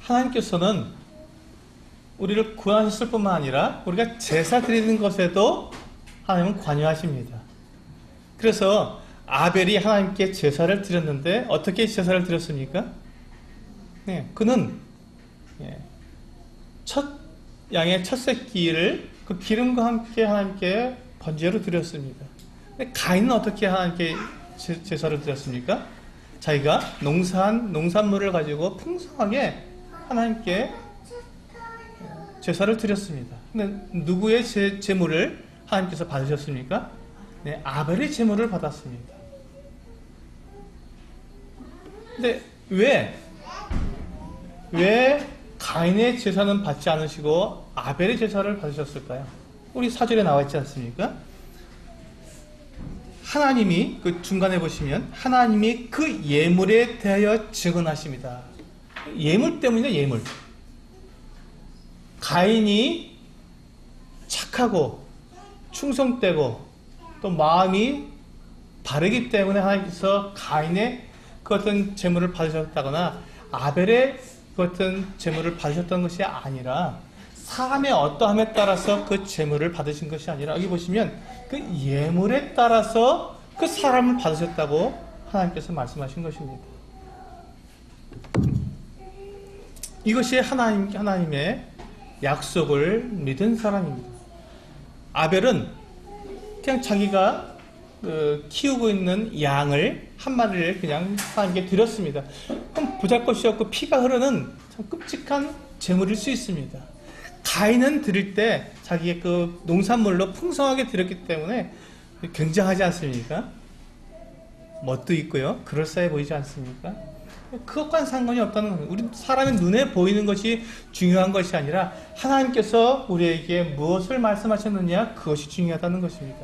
하나님께서는 우리를 구하셨을 뿐만 아니라 우리가 제사 드리는 것에도 하나님은 관여하십니다. 그래서 아벨이 하나님께 제사를 드렸는데 어떻게 제사를 드렸습니까? 네, 그는 양의 첫 새끼를 그 기름과 함께 하나님께 번제로 드렸습니다. 근데 가인은 어떻게 하나님께 제사를 드렸습니까? 자기가 농사한 농산물을 가지고 풍성하게 하나님께 제사를 드렸습니다. 근데 누구의 제물을 하나님께서 받으셨습니까? 네, 아벨의 제물을 받았습니다. 근데 왜 가인의 제사는 받지 않으시고 아벨의 제사를 받으셨을까요? 우리 4절에 나와 있지 않습니까? 하나님이 그 중간에 보시면 하나님이 그 예물에 대하여 증언하십니다. 예물 때문이죠. 예물. 가인이 착하고 충성되고 또 마음이 바르기 때문에 하나님께서 가인의 그 어떤 제물을 받으셨다거나 아벨의 그 어떤 제물을 받으셨던 것이 아니라 사람의 어떠함에 따라서 그 제물을 받으신 것이 아니라 여기 보시면 그 예물에 따라서 그 사람을 받으셨다고 하나님께서 말씀하신 것입니다. 이것이 하나님의 약속을 믿은 사람입니다. 아벨은 그냥 자기가 키우고 있는 양을 한 마리를 그냥 하나님께 드렸습니다. 그럼 보잘것이없고 피가 흐르는 참 끔찍한 제물일 수 있습니다. 가인은 드릴 때 자기의 그 농산물로 풍성하게 드렸기 때문에 굉장하지 않습니까? 멋도 있고요. 그럴싸해 보이지 않습니까? 그것과는 상관이 없다는 겁니다. 우리 사람의 눈에 보이는 것이 중요한 것이 아니라 하나님께서 우리에게 무엇을 말씀하셨느냐, 그것이 중요하다는 것입니다.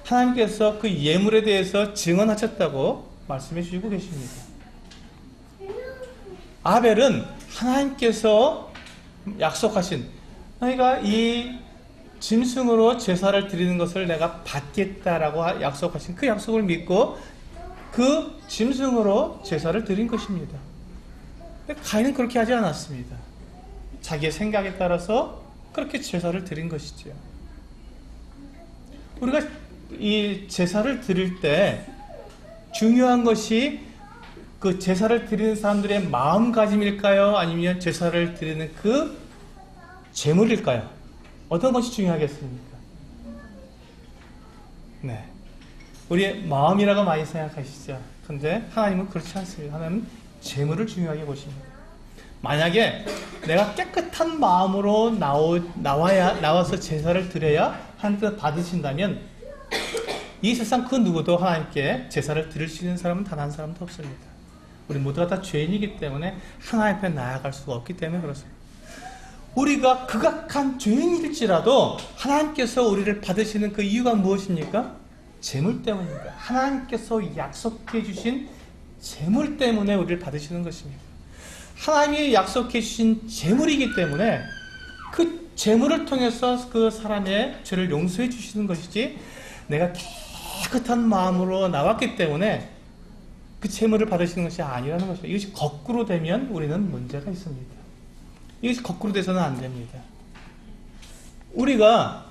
하나님께서 그 예물에 대해서 증언하셨다고 말씀해 주시고 계십니다. 아벨은 하나님께서 약속하신, 너희가 이 짐승으로 제사를 드리는 것을 내가 받겠다라고 약속하신 그 약속을 믿고 그 짐승으로 제사를 드린 것입니다. 근데 가인은 그렇게 하지 않았습니다. 자기의 생각에 따라서 그렇게 제사를 드린 것이지요. 우리가 이 제사를 드릴 때 중요한 것이 그 제사를 드리는 사람들의 마음가짐일까요? 아니면 제사를 드리는 그 제물일까요? 어떤 것이 중요하겠습니까? 네, 우리의 마음이라고 많이 생각하시죠. 근데 하나님은 그렇지 않습니다. 하나님은 제물을 중요하게 보십니다. 만약에 내가 깨끗한 마음으로 나와서 제사를 드려야 하나님께서 받으신다면 이 세상 그 누구도 하나님께 제사를 드릴 수 있는 사람은 단 한 사람도 없습니다. 우리 모두가 다 죄인이기 때문에 하나님 앞에 나아갈 수가 없기 때문에 그렇습니다. 우리가 극악한 죄인일지라도 하나님께서 우리를 받으시는 그 이유가 무엇입니까? 재물 때문입니다. 하나님께서 약속해 주신 재물 때문에 우리를 받으시는 것입니다. 하나님이 약속해 주신 재물이기 때문에 그 재물을 통해서 그 사람의 죄를 용서해 주시는 것이지, 내가 깨끗한 마음으로 나왔기 때문에 그 재물을 받으시는 것이 아니라는 것입니다. 이것이 거꾸로 되면 우리는 문제가 있습니다. 이것이 거꾸로 돼서는 안 됩니다. 우리가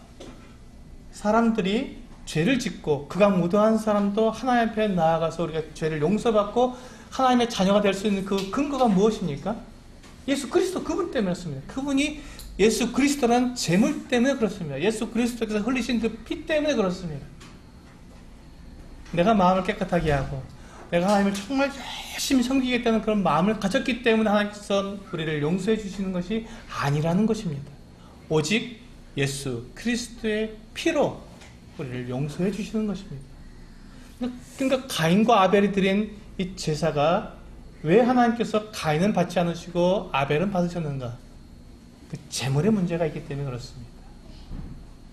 사람들이 죄를 짓고 극악무도한 사람도 하나님 앞에 나아가서 우리가 죄를 용서받고 하나님의 자녀가 될 수 있는 그 근거가 무엇입니까? 예수 그리스도, 그분 때문이었습니다. 그분이 예수 그리스도란 재물 때문에 그렇습니다. 예수 그리스도께서 흘리신 그 피 때문에 그렇습니다. 내가 마음을 깨끗하게 하고 내가 하나님을 정말 열심히 섬기겠다는 그런 마음을 가졌기 때문에 하나님께서 우리를 용서해 주시는 것이 아니라는 것입니다. 오직 예수 그리스도의 피로 우리를 용서해 주시는 것입니다. 그러니까 가인과 아벨이 드린 이 제사가 왜 하나님께서 가인은 받지 않으시고 아벨은 받으셨는가? 그 제물의 문제가 있기 때문에 그렇습니다.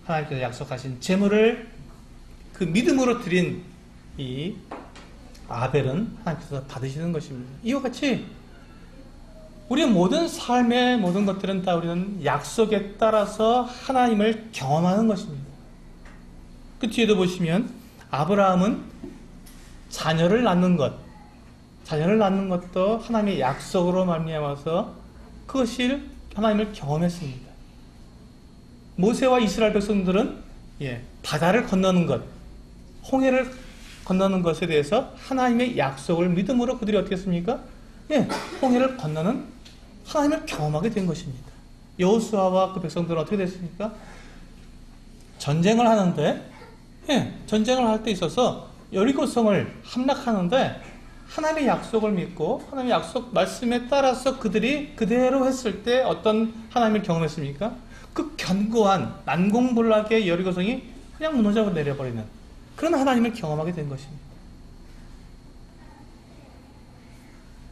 하나님께서 약속하신 제물을 그 믿음으로 드린 이 아벨은 하나님께서 받으시는 것입니다. 이와 같이 우리의 모든 삶의 모든 것들은 다 우리는 약속에 따라서 하나님을 경험하는 것입니다. 그 뒤에도 보시면 아브라함은 자녀를 낳는 것도 하나님의 약속으로 말미암아서 그것을 하나님을 경험했습니다. 모세와 이스라엘 백성들은 바다를 건너는 것, 홍해를 건너는 것에 대해서 하나님의 약속을 믿음으로 그들이 어떻게 했습니까? 홍해를 건너는 하나님을 경험하게 된 것입니다. 여호수아와 그 백성들은 어떻게 됐습니까? 전쟁을 하는데, 전쟁을 할 때 있어서 여리고성을 함락하는데 하나님의 약속을 믿고 하나님의 약속 말씀에 따라서 그들이 그대로 했을 때 어떤 하나님을 경험했습니까? 그 견고한 난공불락의 여리고성이 그냥 무너져 내려버리는 그런 하나님을 경험하게 된 것입니다.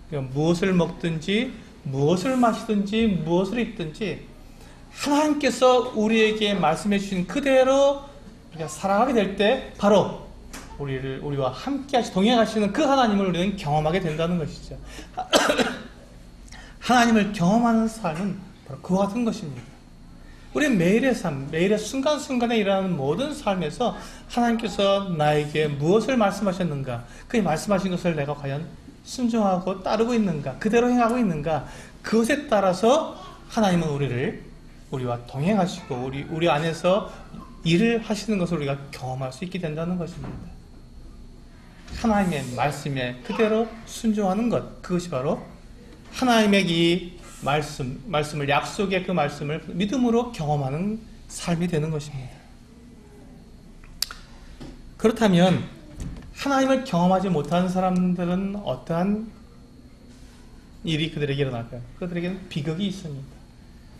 그러니까 무엇을 먹든지 무엇을 마시든지 무엇을 입든지 하나님께서 우리에게 말씀해 주신 그대로 우리가 살아가게 될 때 바로 우리와 함께 동행하시는 그 하나님을 우리는 경험하게 된다는 것이죠. 하나님을 경험하는 삶은 바로 그와 같은 것입니다. 우리 매일의 삶, 매일의 순간순간에 일어나는 모든 삶에서 하나님께서 나에게 무엇을 말씀하셨는가, 그 말씀하신 것을 내가 과연 순종하고 따르고 있는가, 그대로 행하고 있는가, 그것에 따라서 하나님은 우리와 동행하시고 우리 안에서 일을 하시는 것을 우리가 경험할 수 있게 된다는 것입니다. 하나님의 말씀에 그대로 순종하는 것, 그것이 바로 하나님의 이 말씀을, 약속의 그 말씀을 믿음으로 경험하는 삶이 되는 것입니다. 그렇다면 하나님을 경험하지 못한 사람들은 어떠한 일이 그들에게 일어날까요? 그들에게는 비극이 있습니다.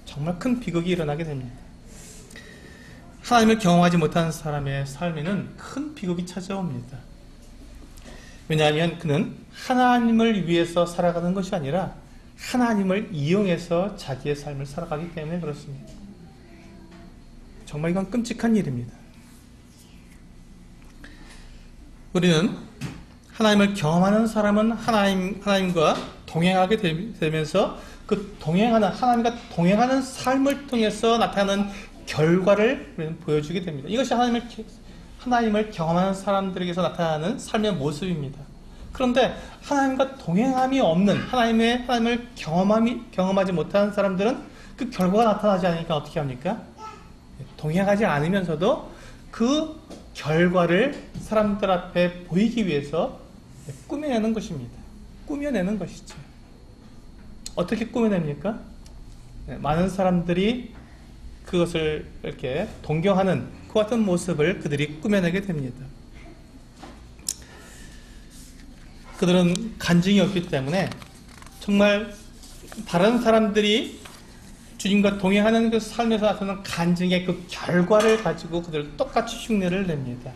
정말 큰 비극이 일어나게 됩니다. 하나님을 경험하지 못한 사람의 삶에는 큰 비극이 찾아옵니다. 왜냐하면 그는 하나님을 위해서 살아가는 것이 아니라 하나님을 이용해서 자기의 삶을 살아가기 때문에 그렇습니다. 정말 이건 끔찍한 일입니다. 우리는 하나님을 경험하는 사람은 하나님과 동행하게 되면서 그 하나님과 동행하는 삶을 통해서 나타나는 결과를 우리는 보여주게 됩니다. 이것이 하나님을 경험하는 사람들에게서 나타나는 삶의 모습입니다. 그런데 하나님과 동행함이 없는 하나님을 경험하지 못하는 사람들은 그 결과가 나타나지 않으니까 어떻게 합니까? 동행하지 않으면서도 그 결과를 사람들 앞에 보이기 위해서 꾸며내는 것입니다. 꾸며내는 것이죠. 어떻게 꾸며냅니까? 많은 사람들이 그것을 이렇게 동경하는 그 같은 모습을 그들이 꾸며내게 됩니다. 그들은 간증이 없기 때문에 정말 다른 사람들이 주님과 동행하는 그 삶에서 나타나는 간증의 그 결과를 가지고 그들 똑같이 흉내를 냅니다.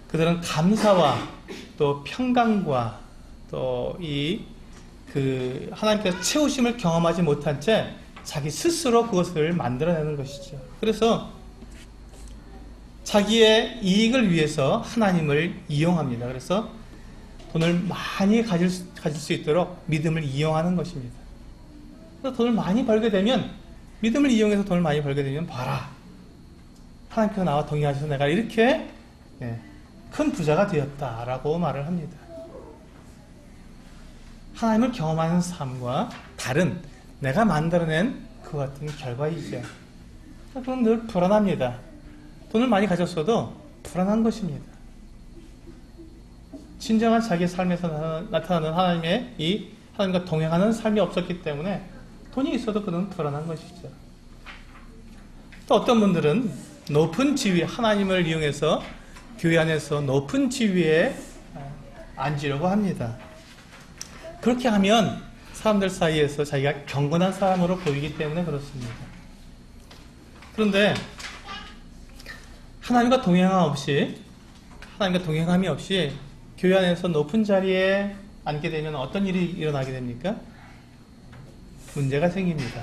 그들은 감사와 또 평강과 또 하나님께서 채우심을 경험하지 못한 채 자기 스스로 그것을 만들어내는 것이죠. 그래서 자기의 이익을 위해서 하나님을 이용합니다. 그래서 돈을 많이 가질 수 있도록 믿음을 이용하는 것입니다. 그래서 돈을 많이 벌게 되면, 믿음을 이용해서 돈을 많이 벌게 되면, 봐라, 하나님께서 나와 동행하셔서 내가 이렇게 큰 부자가 되었다라고 말을 합니다. 하나님을 경험하는 삶과 다른 내가 만들어낸 그 같은 결과이죠. 그건 늘 불안합니다. 돈을 많이 가졌어도 불안한 것입니다. 진정한 자기의 삶에서 나타나는 하나님과 동행하는 삶이 없었기 때문에 돈이 있어도 그는 불안한 것이죠. 또 어떤 분들은 높은 지위, 하나님을 이용해서 교회 안에서 높은 지위에 앉으려고 합니다. 그렇게 하면 사람들 사이에서 자기가 경건한 사람으로 보이기 때문에 그렇습니다. 그런데 하나님과 동행함이 없이 교회 안에서 높은 자리에 앉게 되면 어떤 일이 일어나게 됩니까? 문제가 생깁니다.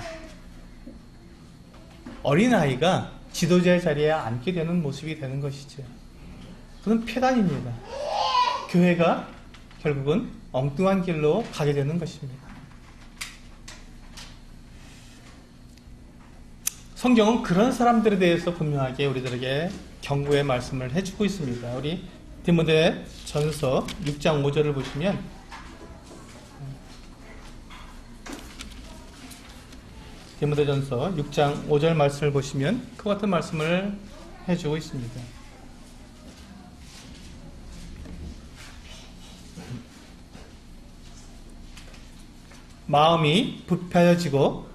어린아이가 지도자의 자리에 앉게 되는 모습이 되는 것이죠. 그건 폐단입니다. 교회가 결국은 엉뚱한 길로 가게 되는 것입니다. 성경은 그런 사람들에 대해서 분명하게 우리들에게 경고의 말씀을 해주고 있습니다. 우리 디모데전서 6장 5절을 보시면 디모데전서 6장 5절 말씀을 보시면 그 같은 말씀을 해주고 있습니다. 마음이 부패해지고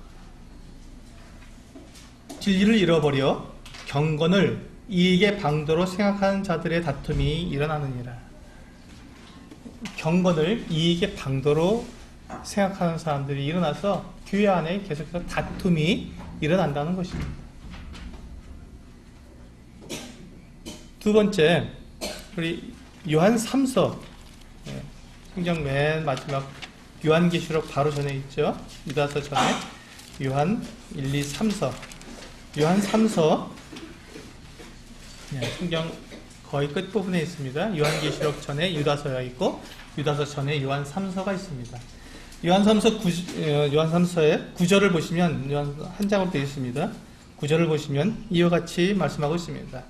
진리를 잃어버려 경건을 이익의 방도로 생각하는 자들의 다툼이 일어나느니라. 경건을 이익의 방도로 생각하는 사람들이 일어나서 교회 안에 계속해서 다툼이 일어난다는 것입니다. 두 번째, 우리 요한 3서, 성경 맨 마지막 요한계시록 바로 전에 있죠. 유다서 전에 요한 1, 2, 3서, 요한 3서, 성경 거의 끝부분에 있습니다. 요한계시록 전에 유다서가 있고 유다서 전에 요한 3서가 있습니다. 요한 3서의 9절을 보시면, 요한 한 장으로 되어 있습니다. 9절을 보시면 이와 같이 말씀하고 있습니다.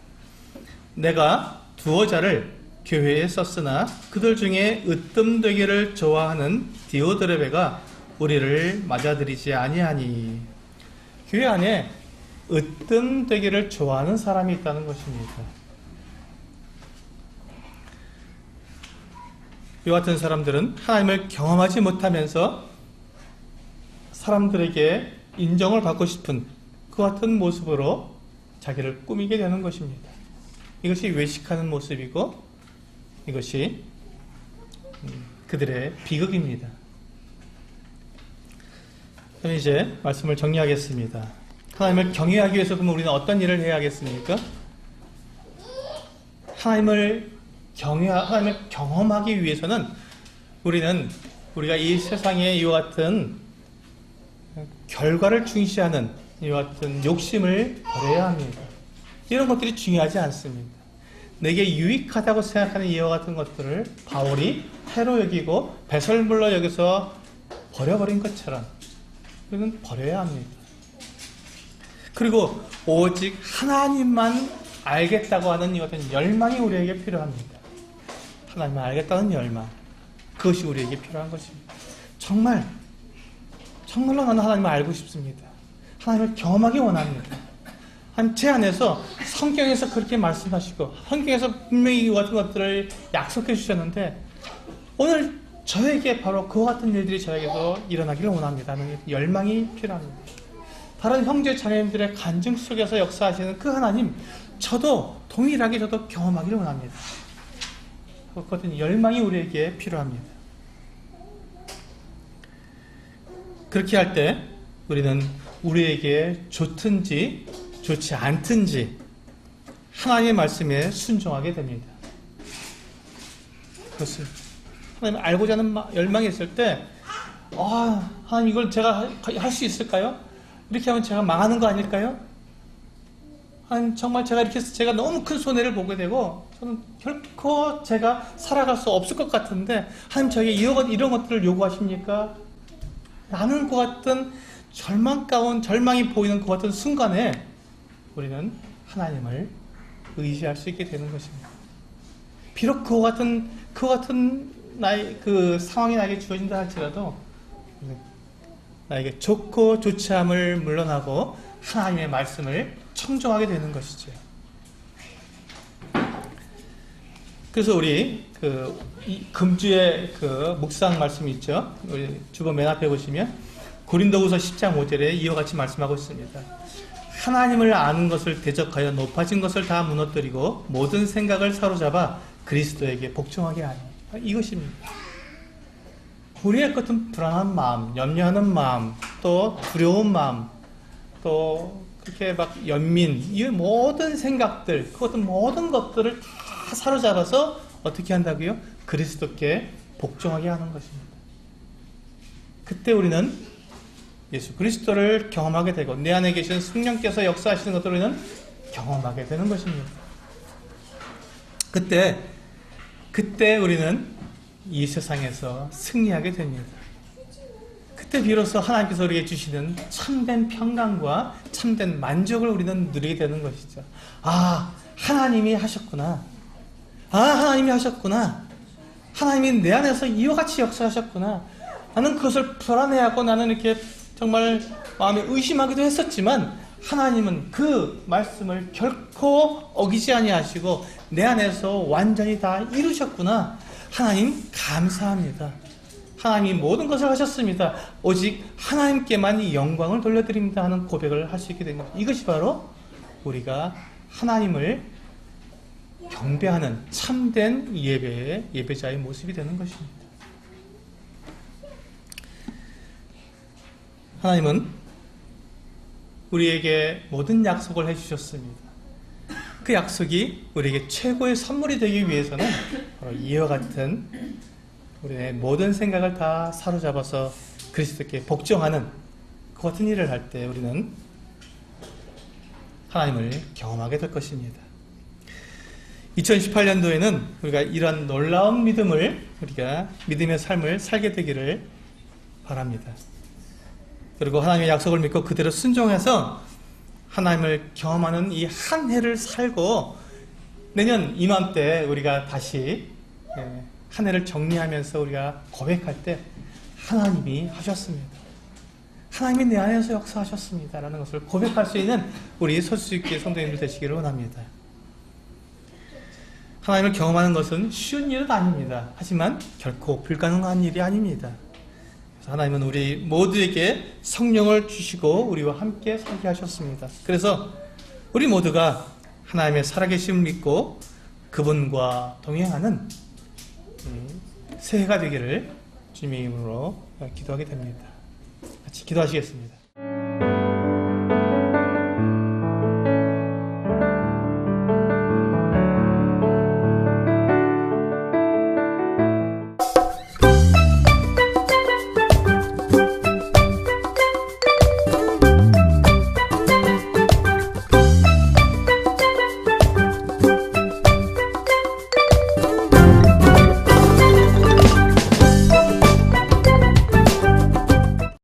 내가 두어 자를 교회에 썼으나 그들 중에 으뜸되기를 좋아하는 디오드레베가 우리를 맞아들이지 아니하니. 교회 안에 으뜸되기를 좋아하는 사람이 있다는 것입니다. 이 같은 사람들은 하나님을 경험하지 못하면서 사람들에게 인정을 받고 싶은 그 같은 모습으로 자기를 꾸미게 되는 것입니다. 이것이 외식하는 모습이고 이것이 그들의 비극입니다. 그럼 이제 말씀을 정리하겠습니다. 하나님을 경외하기 위해서 그러면 우리는 어떤 일을 해야 하겠습니까? 하나님을 경험하기 위해서는 우리가 이 세상에 이와 같은 결과를 중시하는 이와 같은 욕심을 버려야 합니다. 이런 것들이 중요하지 않습니다. 내게 유익하다고 생각하는 이와 같은 것들을 바울이 해로 여기고 배설물로 여기서 버려버린 것처럼 우리는 버려야 합니다. 그리고 오직 하나님만 알겠다고 하는 이 같은 열망이 우리에게 필요합니다. 하나님을 알겠다는 열망, 그것이 우리에게 필요한 것입니다. 정말로 나는 하나님을 알고 싶습니다. 하나님을 경험하기 원합니다. 제 안에서 성경에서 그렇게 말씀하시고 성경에서 분명히 이 같은 것들을 약속해 주셨는데 오늘 저에게 바로 그와 같은 일들이 저에게서 일어나기를 원합니다. 하는 열망이 필요합니다. 다른 형제 자매님들의 간증 속에서 역사하시는 그 하나님, 동일하게 저도 경험하기를 원합니다. 그 같은 열망이 우리에게 필요합니다. 그렇게 할 때 우리는 우리에게 좋든지 좋지 않든지 하나님의 말씀에 순종하게 됩니다. 그것을 하나님을 알고자 하는 열망이 있을 때 하나님 이걸 제가 할 수 있을까요? 이렇게 하면 제가 망하는 거 아닐까요? 하나님 정말 제가 이렇게 해서 제가 너무 큰 손해를 보게 되고 저는 결코 제가 살아갈 수 없을 것 같은데 하나님 저에게 이런 것들을 요구하십니까? 나는 그 같은 절망이 보이는 그 같은 순간에 우리는 하나님을 의지할 수 있게 되는 것입니다. 비록 그 같은 그 상황이 나에게 주어진다 할지라도 나에게 좋고 좋지 않음을 물러나고 하나님의 말씀을 청종하게 되는 것이죠. 그래서 우리 금주의 묵상 말씀이 있죠. 우리 주보 맨 앞에 보시면 고린도후서 10장 5절에 이와 같이 말씀하고 있습니다. 하나님을 아는 것을 대적하여 높아진 것을 다 무너뜨리고 모든 생각을 사로잡아 그리스도에게 복종하게 하니. 이것입니다. 우리의 같은 불안한 마음, 염려하는 마음, 또 두려운 마음, 또 그렇게 연민, 이 모든 생각들, 그 어떤 모든 것들을 다 사로잡아서 어떻게 한다고요? 그리스도께 복종하게 하는 것입니다. 그때 우리는 예수 그리스도를 경험하게 되고 내 안에 계신 성령께서 역사하시는 것들을 우리는 경험하게 되는 것입니다. 그때 그때 우리는 이 세상에서 승리하게 됩니다. 그때 비로소 하나님께서 우리에게 주시는 참된 평강과 참된 만족을 우리는 누리게 되는 것이죠. 아, 하나님이 하셨구나. 아, 하나님이 하셨구나. 하나님이 내 안에서 이와 같이 역사하셨구나. 나는 그것을 불안해하고 나는 이렇게 정말 마음에 의심하기도 했었지만 하나님은 그 말씀을 결코 어기지 아니하시고 내 안에서 완전히 다 이루셨구나. 하나님 감사합니다. 하나님이 모든 것을 하셨습니다. 오직 하나님께만 이 영광을 돌려드립니다 하는 고백을 할 수 있게 된 것. 이것이 바로 우리가 하나님을 경배하는 참된 예배자의 모습이 되는 것입니다. 하나님은 우리에게 모든 약속을 해주셨습니다. 그 약속이 우리에게 최고의 선물이 되기 위해서는 바로 이와 같은 우리의 모든 생각을 다 사로잡아서 그리스도께 복종하는 그 같은 일을 할 때 우리는 하나님을 경험하게 될 것입니다. 2018년도에는 우리가 이런 놀라운 우리가 믿음의 삶을 살게 되기를 바랍니다. 그리고 하나님의 약속을 믿고 그대로 순종해서 하나님을 경험하는 이 한 해를 살고 내년 이맘때 우리가 다시 한 해를 정리하면서 우리가 고백할 때 하나님이 하셨습니다. 하나님이 내 안에서 역사하셨습니다 라는 것을 고백할 수 있는 우리 서수익계 성도님들 되시기를 원합니다. 하나님을 경험하는 것은 쉬운 일은 아닙니다. 하지만 결코 불가능한 일이 아닙니다. 그래서 하나님은 우리 모두에게 성령을 주시고 우리와 함께 살게 하셨습니다. 그래서 우리 모두가 하나님의 살아계심을 믿고 그분과 동행하는 새해가 되기를 주님의 이름으로 기도하게 됩니다. 같이 기도하시겠습니다.